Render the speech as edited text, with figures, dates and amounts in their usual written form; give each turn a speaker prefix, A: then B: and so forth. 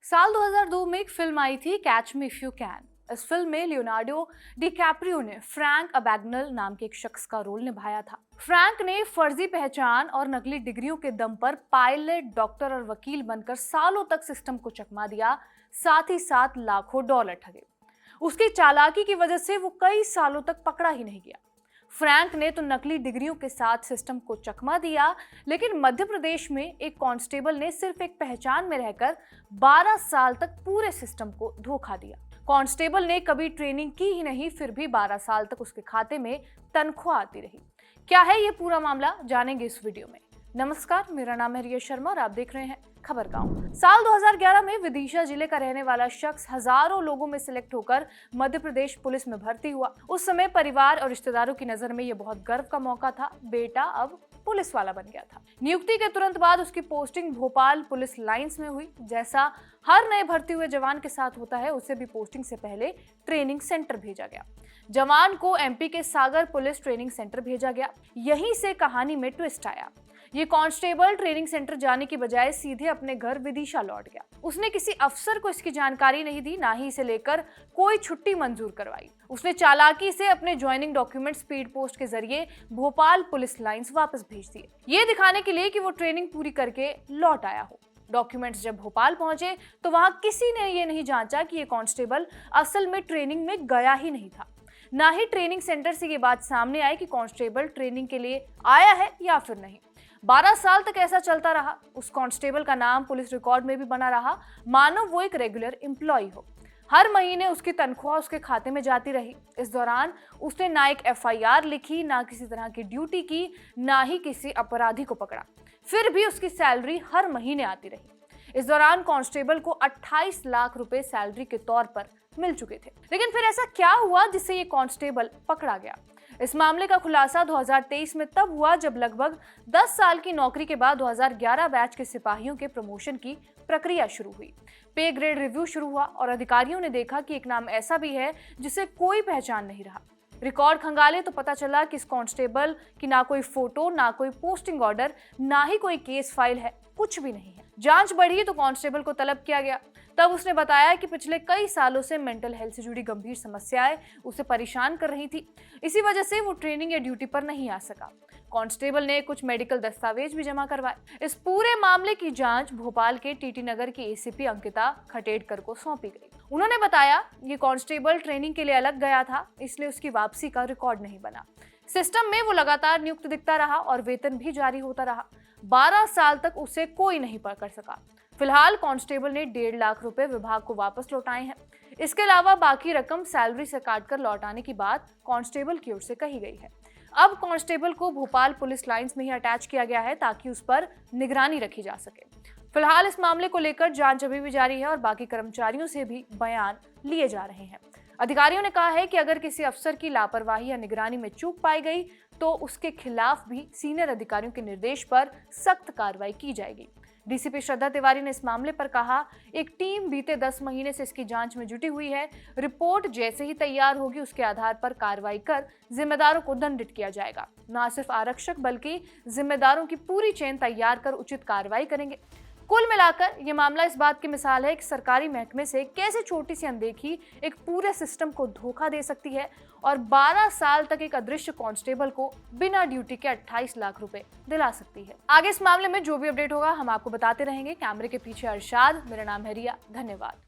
A: साल 2002 में एक फिल्म आई थी catch me if you can. इस फिल्म में लियोनार्डो डिकैप्रियो ने फ्रैंक अबैग्नल नाम के एक शख्स का रोल निभाया था। फ्रैंक ने फर्जी पहचान और नकली डिग्रियों के दम पर पायलट, डॉक्टर और वकील बनकर सालों तक सिस्टम को चकमा दिया, साथ ही साथ लाखों डॉलर ठगे। उसकी चालाकी की वजह से वो कई सालों तक पकड़ा ही नहीं गया। फ्रैंक ने तो नकली डिग्रियों के साथ सिस्टम को चकमा दिया, लेकिन मध्य प्रदेश में एक कांस्टेबल ने सिर्फ एक पहचान में रहकर 12 साल तक पूरे सिस्टम को धोखा दिया। कांस्टेबल ने कभी ट्रेनिंग की ही नहीं, फिर भी 12 साल तक उसके खाते में तनख्वाह आती रही। क्या है ये पूरा मामला, जानेंगे इस वीडियो में। नमस्कार, मेरा नाम है रिया शर्मा और आप देख रहे हैं खबर गांव। साल 2011 में विदिशा जिले का रहने वाला शख्स हजारों लोगों में सिलेक्ट होकर मध्य प्रदेश पुलिस में भर्ती हुआ। उस समय परिवार और रिश्तेदारों की नजर में यह बहुत गर्व का मौका था। बेटा अब पुलिस वाला बन गया था। नियुक्ति के तुरंत बाद उसकी पोस्टिंग भोपाल पुलिस लाइंस में हुई। जैसा हर नए भर्ती हुए जवान के साथ होता है, उसे भी पोस्टिंग से पहले ट्रेनिंग सेंटर भेजा गया। जवान को एमपी के सागर पुलिस ट्रेनिंग सेंटर भेजा गया। यहीं से कहानी में ट्विस्ट आया। ये कांस्टेबल ट्रेनिंग सेंटर जाने की बजाय सीधे अपने घर विदिशा लौट गया। उसने किसी अफसर को इसकी जानकारी नहीं दी, ना ही इसे लेकर कोई छुट्टी मंजूर करवाई। उसने चालाकी से अपने ज्वाइनिंग डॉक्यूमेंट स्पीड पोस्ट के जरिए भोपाल पुलिस लाइंस वापस भेज दिए, ये दिखाने के लिए कि वो ट्रेनिंग पूरी करके लौट आया हो। डॉक्यूमेंट्स जब भोपाल पहुंचे तो वहां किसी ने ये नहीं जांचा कि ये कांस्टेबल असल में ट्रेनिंग में गया ही नहीं था। ना ही ट्रेनिंग सेंटर से ये बात सामने आई कि कांस्टेबल ट्रेनिंग के लिए आया है या फिर नहीं। 12 साल तक ऐसा चलता रहा। उस कांस्टेबल का नाम पुलिस रिकॉर्ड में भी बना रहा, मानो वो एक रेगुलर एम्प्लॉय हो। हर महीने उसकी तनख्वाह उसके खाते में जाती रही। इस दौरान उसने ना एक FIR लिखी, ना किसी तरह की ड्यूटी की, ना ही किसी अपराधी को पकड़ा। फिर भी उसकी सैलरी हर महीने आती रही। इस दौरान कांस्टेबल को 28 लाख रुपए सैलरी के तौर पर मिल चुके थे। लेकिन फिर ऐसा क्या हुआ जिससे ये कांस्टेबल पकड़ा गया? इस मामले का खुलासा 2023 में तब हुआ जब लगभग 10 साल की नौकरी के बाद 2011 बैच के सिपाहियों के प्रमोशन की प्रक्रिया शुरू हुई। पे ग्रेड रिव्यू शुरू हुआ और अधिकारियों ने देखा कि एक नाम ऐसा भी है जिसे कोई पहचान नहीं रहा। रिकॉर्ड खंगाले तो पता चला कि इस कांस्टेबल की ना कोई फोटो, ना कोई पोस्टिंग ऑर्डर, ना ही कोई केस फाइल है, कुछ भी नहीं है। जांच बढ़ी तो कांस्टेबल को तलब किया गया। तब उसने बताया कि पिछले कई सालों से मेंटल हेल्थ से जुड़ी गंभीर समस्याएं उसे परेशान कर रही थी। इसी वजह से वो ट्रेनिंग या ड्यूटी पर नहीं आ सका। कांस्टेबल ने कुछ मेडिकल दस्तावेज भी जमा करवाए। इस पूरे मामले की जांच भोपाल के TT नगर की ACP अंकिता खटेड़कर को सौंपी गई। उन्होंने बताया ये कांस्टेबल ट्रेनिंग के लिए अलग गया था, इसलिए उसकी वापसी का रिकॉर्ड नहीं बना। सिस्टम में वो लगातार नियुक्त दिखता रहा और वेतन भी जारी होता रहा। 12 साल तक उसे कोई नहीं पकड़ सका। फिलहाल कांस्टेबल ने 1.5 लाख रुपए विभाग को वापस लौटाए हैं। इसके अलावा बाकी रकम सैलरी से काटकर लौटाने की बात कांस्टेबल की ओर से कही गई है। अब कांस्टेबल को भोपाल पुलिस लाइंस में ही अटैच किया गया है ताकि उस पर निगरानी रखी जा सके। फिलहाल इस मामले को लेकर जांच अभी भी जारी है और बाकी कर्मचारियों से भी बयान लिए जा रहे हैं। अधिकारियों ने कहा है कि अगर किसी अफसर की लापरवाही या निगरानी में चूक पाई गई तो उसके खिलाफ भी सीनियर अधिकारियों के निर्देश पर सख्त कार्रवाई की जाएगी। DCP श्रद्धा तिवारी ने इस मामले पर कहा, एक टीम बीते 10 महीने से इसकी जांच में जुटी हुई है। रिपोर्ट जैसे ही तैयार होगी उसके आधार पर कार्रवाई कर जिम्मेदारों को दंडित किया जाएगा। न सिर्फ आरक्षक बल्कि जिम्मेदारों की पूरी चेन तैयार कर उचित कार्रवाई करेंगे। कुल मिलाकर ये मामला इस बात की मिसाल है कि सरकारी महकमे से कैसे छोटी सी अनदेखी एक पूरे सिस्टम को धोखा दे सकती है और 12 साल तक एक अदृश्य कांस्टेबल को बिना ड्यूटी के 28 लाख रुपए दिला सकती है। आगे इस मामले में जो भी अपडेट होगा हम आपको बताते रहेंगे। कैमरे के पीछे अरशाद, मेरा नाम है रिया। धन्यवाद।